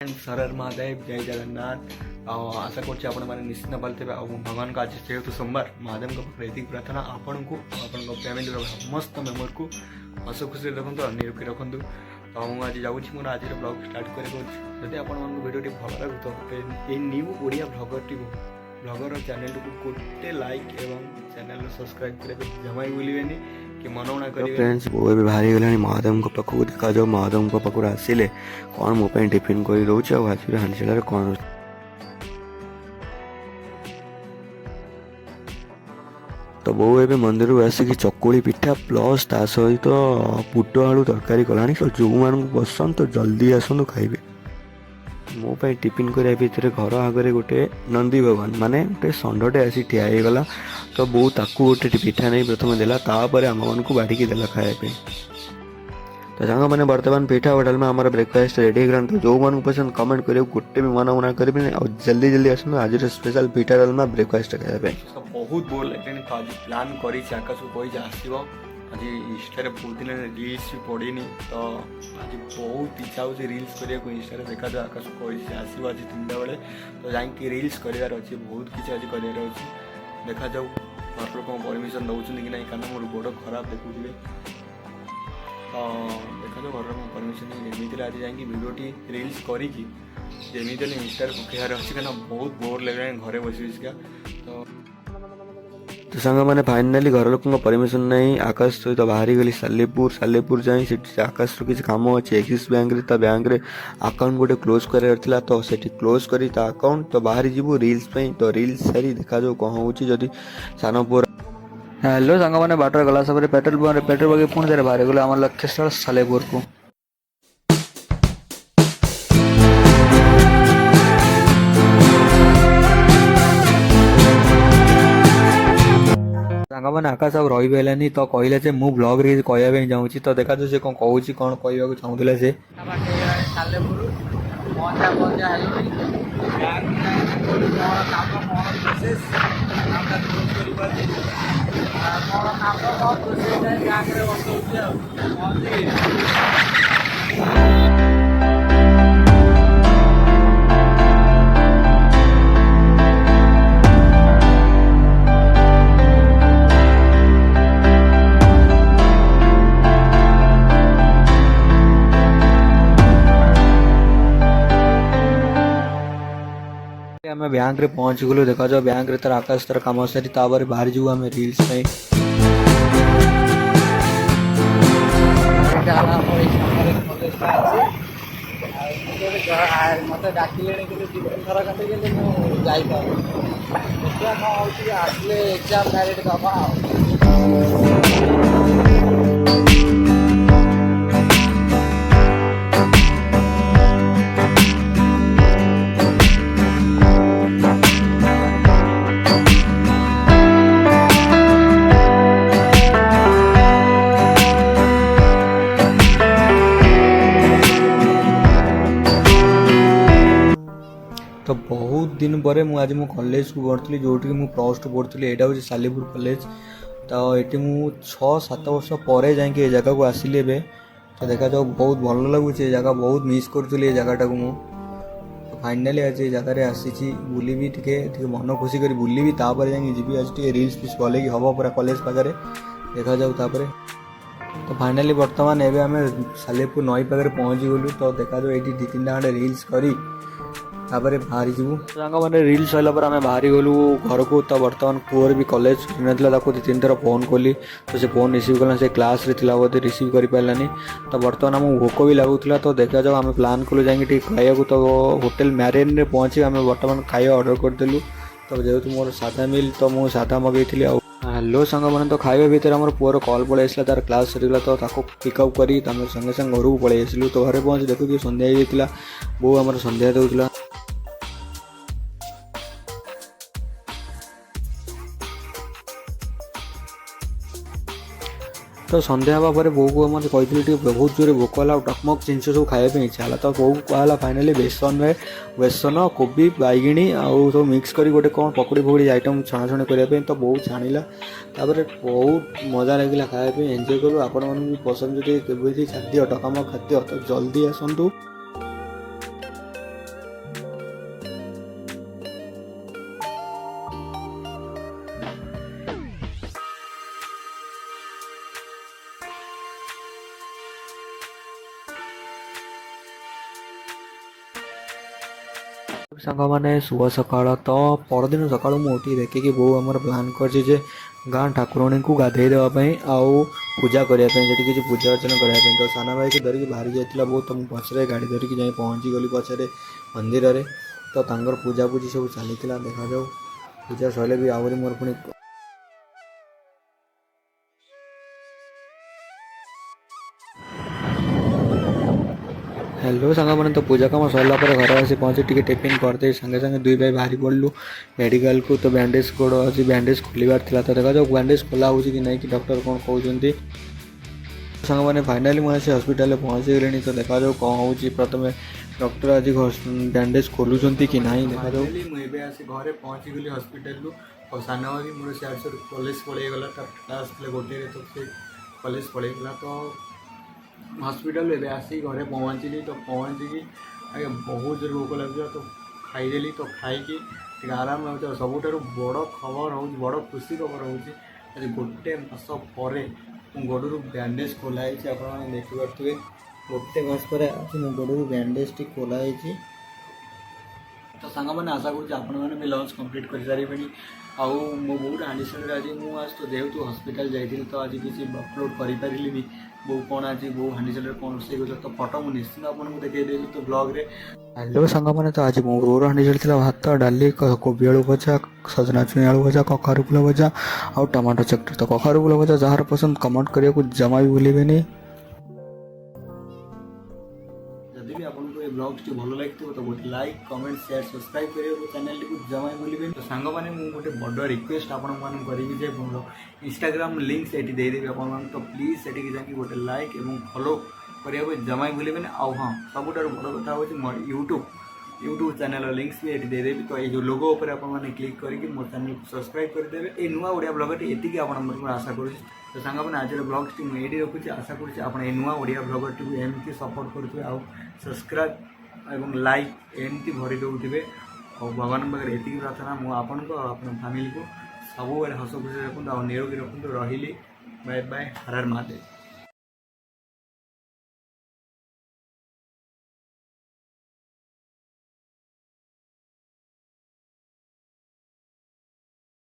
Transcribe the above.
Friends हर हर महादेव जय जगन्नाथ। आशा कर निश्चित भल थे भगवान का आज जेहतु सोमवार महादेव पाखे प्रार्थना आपण को फैमिली समस्त मेम्बर को हस खुशी रखु निरोगी रखु। तो मुझे आज जाऊँगी मोर आज ब्लॉग स्टार्ट करी आपण भिडियो भल लगू तो ये न्यू ओडिया ब्लॉगर चैनल को गोटे लाइक एवं चैनल सब्सक्राइब करेंगे जमा ही भूलें कि मनोना करेंगे। फ्रेंड्स वो भी बाहरी गलानी महादेव पाखक देखा जाओ महादेव पाखक आसिले कौन मो टिफिन कर रोचे आज हांडीशाल कौन तो बो ए मंदिर आसिक चकुली पिठा प्लस ता सहित बुट आलू तरकारी कलानी तो जो मान पसंद तो जल्दी आसतु खाइबे। मो टिफिन कर भितर घर आगे गोटे नंदी भगवान माने गोटे षंडटे आसी ठिया गला तो बो ताकू गोटे पिठा नहीं प्रथम देला तापर आम मान को बाढ़ी देला खायापे। तो सांग मैंने बर्तमान पिठा और डालमा हमारा ब्रेकफास्ट रेडी हो तो जो मन पसंद कमेंट करें गोटे भी मना मना करें और जल्दी जल्दी आसतु आज स्पेशल पिठा डालमा ब्रेकफास्ट खायापे। बहुत बोर लगे तो आज प्लान कर आकाश को कही आसो आज इंस्टा बहुत दिन रिल्स भी पड़ेनि तो आज बहुत इच्छा हो रिल्स करने को इंस्टा देखा जाए आकाश को कही आसो आज 3टा बेले तो जाकि रिल्स करार अच्छे बहुत किसी आज करार अच्छे देखा जाऊ घर लोक परमिशन दौरान कि ना कारण मोर गोड़ खराब देखुए तो देखा जाऊ घर लोक परमिशन नहीं आज जाकि भिडियोटी रिल्स करी जमी इंस्टा पकेबार अच्छे कहीं बहुत बोर लगे घरे बस तो सांग मैंने फाइनाली घर लोक परमिशन नहीं आकाश सहित बाहरी गली सालेपुर जाए आकाश किसी कम अच्छे एक्सिस बैंक बैंक अकाउंट गोटे क्लोज करार तो सेठी क्लोज करी अकाउंट तो बाहरी जीवु रिल्स तो रिल्स सारी देखा जाऊ कौन हो सान पुअर हेलो सांग मैंने बाटर गला सब पेट्रोल पके पुणी थे बाहर गले आम लक्ष्य स्थल सालेपुर को मैंने आकाश अब रही तो कहले मु ब्लॉग रे कहवाई चाहूँगी तो देखा से कौन कहूँ कौन कहवाक चाहूला से आम बैंक रे पहुँच गलु देखा जाओ बैंक रे तार आकाश तार कम सारी बाहर जीव आम रिल्स मत डाकिले आसले एग्जाम डायरेक्ट दबा तो बहुत दिन पर आज मो कॉलेज को पढ़ी जो प्लस टू पढ़ी यहाँ हूँ सालेपुर कॉलेज तो ये मुझे 6-7 वर्ष पर जाकि जगह को आसिली ए तो देखा जाओ बहुत भल लगुच जगह बहुत मिस करी जगटा को मु फाइनाली आज जगह आसी बुलि टे मन खुशी कर बुलि जी आज टे रिल्स फिल्स भले कि हम पूरा कॉलेज पाखे देखा जाऊ तो फाइनाली बर्तमान एवं आम सालेपुर नई पाखे पहुँची गलु तो देखा जाऊ ये 2-3टा खंडे रिल्स करी तापर बाहरी जीवु सांग मैंने रिल्स सरला पर आम बाहरी गलु घर को तो बर्तमान पुअर भी कॉलेज नाता 2-3 थर फोन कली तो से फोन रिसीव कला से क्लास रे थिला बोधे रिसीव कर पारानी तो बर्तमान आम भोक भी लगुला तो देखा जाओ आम प्लान कलु जाकि खाया तो होटेल मैरिन रे पहुँची आम बर्तमान खाया ऑर्डर करदेलु तो जेहेतु मोर सादा मिल तो मुझे सादा मगेली हेलो सांग मैंने तो खाଇବା भितर आम पुअर कॉल पलि आसला तार क्लास सरीगला तो पिकअप करी संगे संगे घर को पलि आसलु तो घरे पहुँची देखु संध्या होता बो आम संध्या दूसरा तो सन्ध्या हाँ पर बो को मत कही बहुत जोर भोक है टकमक जिन सब खायापी इच्छा है तो बो कहला फाइनाली बेसन कोबी बैगिणी आउ सब मिक्स कर गोटे कौन पकड़ी फकड़ी आइटम छाणाछुणी करने तो बहुत छाणिला बहुत मजा लगे खायापी एंजॉय करूँ आपण मन पसंद जो खाद्य टकामक खाद्य तो जल्दी आसतु ସାଙ୍ଗମାନେ ଶୁଭ ସକାଳ। ତ ପରଦିନ ସକାଳୁ ମୁଁ ଉଠି ଦେଖିକି ବୋଉ ଆମର ପ୍ଲାନ୍ କରିଛି ଯେ ଗାଁ ଠାକୁରାଣୀଙ୍କୁ ଗାଧେଇ ଦେବା ପାଇଁ ଆଉ ପୂଜା କରିବା ପାଇଁ, ସେଠି କିଛି ପୂଜା ଅର୍ଚ୍ଚନା କରିବା ପାଇଁ। ତ ସାନ ଭାଇକି ଧରିକି ବାହାରି ଯାଇଥିଲା ବୋଉ, ତ ମୁଁ ପଛରେ ଗାଡ଼ି ଧରିକି ଯାଇ ପହଞ୍ଚିଗଲି ପଛରେ ମନ୍ଦିରରେ। ତ ତାଙ୍କର ପୂଜାପୂଜି ସବୁ ଚାଲିଥିଲା, ଦେଖାଯାଉ ପୂଜା ସରିଲେ ବି ଆହୁରି ମୋର ପୁଣି ହ୍ୟାଲୋ ସାଙ୍ଗମାନେ। ତ ପୂଜା କାମ ସରିଲା ପରେ ଘରେ ଆସି ପହଞ୍ଚି ଟିକେ ଟିଫିନ୍ କରିଦେଇ ସାଙ୍ଗେ ସାଙ୍ଗେ ଦୁଇ ଭାଇ ବାହାରି ପଡ଼ିଲୁ ମେଡ଼ିକାଲକୁ। ତ ବ୍ୟାଣ୍ଡେଜ୍ ଗୋଡ଼ ଅଛି, ବ୍ୟାଣ୍ଡେଜ୍ ଖୋଲିବାର ଥିଲା। ତ ଦେଖାଯାଉ ବ୍ୟାଣ୍ଡେଜ୍ ଖୋଲା ହେଉଛି କି ନାହିଁ, କି ଡକ୍ଟର କ'ଣ କହୁଛନ୍ତି। ସାଙ୍ଗମାନେ ଫାଇନାଲି ମୁଁ ଆସି ହସ୍ପିଟାଲରେ ପହଞ୍ଚିଗଲିଣି। ତ ଦେଖାଯାଉ କ'ଣ ହେଉଛି। ପ୍ରଥମେ ଡକ୍ଟର ଆଜି ବ୍ୟାଣ୍ଡେଜ୍ ଖୋଲୁଛନ୍ତି କି ନାହିଁ ଦେଖାଯାଉ। ମୁଁ ଏବେ ଆସି ଘରେ ପହଞ୍ଚିଗଲି ହସ୍ପିଟାଲରୁ। ଆଉ ସାନ ଭାଇ ମୋର ସିଆଡ଼େ କଲେଜ ପଳେଇଗଲା, ତା କ୍ଲାସ୍ ଥିଲା ଗୋଟେରେ, ତ ସେ କଲେଜ ପଳେଇଗଲା। ତ ହସ୍ପିଟାଲରୁ ଏବେ ଆସିକି ଘରେ ପହଞ୍ଚିଲି। ତ ପହଞ୍ଚିକି ଆଜ୍ଞା ବହୁତ ଜୋର ଭୋକ ଲାଗୁଥିଲା, ତ ଖାଇଦେଲି। ତ ଖାଇକି ଟିକେ ଆରାମ ଲାଗୁଛି। ଆଉ ସବୁଠାରୁ ବଡ଼ ଖବର ହେଉଛି, ବଡ଼ ଖୁସି ଖବର ହେଉଛି, ଆଜି 1 ମାସ ପରେ ମୋ ଗୋଡ଼ରୁ ବ୍ୟାଣ୍ଡେଜ୍ ଖୋଲା ହେଇଛି। ଆପଣମାନେ ଦେଖିପାରୁଥିବେ 1 ମାସ ପରେ ଆଜି ମୋ ଗୋଡ଼ରୁ ବ୍ୟାଣ୍ଡେଜ୍ଟି ଖୋଲା ହେଇଛି। ତ ସାଙ୍ଗମାନେ ଆଶା କରୁଛି ଆପଣମାନେ ବି ଲଞ୍ଚ କମ୍ପ୍ଲିଟ୍ କରିସାରିବେଣି। ଆଉ ମୋ ବୋଉର ହାଣ୍ଡିଶାଳରେ ଆଜି ମୁଁ ଆଜି ତ ଯେହେତୁ ହସ୍ପିଟାଲ ଯାଇଥିଲି, ତ ଆଜି କିଛି ଅପଲୋଡ଼ କରିପାରିଲିନି। ବୋଉ କ'ଣ ଆଜି ବୋଉ ହାଣ୍ଡିଶାଳରେ କ'ଣ ରୋଷେଇ କରୁଥିଲା, ତ ଫଟୋ ମୁଁ ନିଶ୍ଚିନ୍ତ ଆପଣଙ୍କୁ ଦେଖେଇଦେବି ତ ବ୍ଲଗ୍ରେ। ହ୍ୟାଲୋ ସାଙ୍ଗମାନେ। ତ ଆଜି ମୋ ବୋଉର ହାଣ୍ଡିଶାଳରେ ଥିଲା ଭାତ, ଡାଲି, କୋବି ଆଳୁ ଭଜା, ସଜନା ଛୁଇଁ ଆଳୁ ଭଜା, କଖାରୁ ଫୁଲ ଭଜା ଆଉ ଟମାଟୋ ଚକଟି। ତ କଖାରୁ ଫୁଲ ଭଜା ଯାହାର ପସନ୍ଦ କମେଣ୍ଟ କରିବାକୁ ଜମା ବି ଭୁଲିବେନି। ଯଦି ବି ଆପଣଙ୍କୁ ଏ ବ୍ଲଗ୍ଟି ଭଲ ଲାଗିଥିବ ତ ଗୋଟେ ଲାଇକ୍, କମେଣ୍ଟ, ସେୟାର, ସବସ୍କ୍ରାଇବ୍ କରିବାକୁ ଚ୍ୟାନେଲଟିକୁ ଜମା ଭୁଲିବେନି। ତ ସାଙ୍ଗମାନେ ମୁଁ ଗୋଟେ ବଡ଼ ରିକ୍ୱେଷ୍ଟ ଆପଣମାନଙ୍କୁ କରିବି ଯେ ମୋର ଇନଷ୍ଟାଗ୍ରାମ ଲିଙ୍କ୍ ସେଠି ଦେଇଦେବି ଆପଣମାନଙ୍କୁ। ତ ପ୍ଲିଜ୍ ସେଠିକି ଯାଇକି ଗୋଟେ ଲାଇକ୍ ଏବଂ ଫଲୋ କରିବାକୁ ଜମା ଭୁଲିବେନି। ଆଉ ହଁ, ସବୁଠାରୁ ବଡ଼ କଥା ହେଉଛି ମୋ ୟୁଟ୍ୟୁବ୍ ଚ୍ୟାନେଲର ଲିଙ୍କ୍ସ ବି ଏଠି ଦେଇଦେବି। ତ ଏଇ ଯେଉଁ ଲୋଗୋ ଉପରେ ଆପଣମାନେ କ୍ଲିକ୍ କରିକି ମୋ ଚ୍ୟାନେଲକୁ ସବସ୍କ୍ରାଇବ୍ କରିଦେବେ। ଏଇ ନୂଆ ଓଡ଼ିଆ ବ୍ଲଗଟି ଏତିକି ଆପଣମାନଙ୍କୁ ଆଶା କରୁଛି। ତ ସାଙ୍ଗମାନେ ଆଜିର ବ୍ଲଗ୍ଟି ମୁଁ ଏଇଠି ରଖୁଛି। ଆଶା କରୁଛି ଆପଣ ଏଇ ନୂଆ ଓଡ଼ିଆ ବ୍ଲଗରଟିକୁ ଏମିତି ସପୋର୍ଟ କରୁଥିବେ, ଆଉ ସବସ୍କ୍ରାଇବ୍ ଏବଂ ଲାଇକ୍ ଏମିତି ଭରି ଦେଉଥିବେ। ଆଉ ଭଗବାନଙ୍କ ପାଖରେ ଏତିକି ପ୍ରାର୍ଥନା, ମୁଁ ଆପଣଙ୍କୁ ଆଉ ଆପଣଙ୍କ ଫ୍ୟାମିଲିକୁ ସବୁବେଳେ ହସ ଖୁସିରେ ରଖନ୍ତୁ ଆଉ ନିରୋଗୀ ରଖନ୍ତୁ। ରହିଲି, ବାଏ ବାଏ, ହର ହର ମହାଦେବ।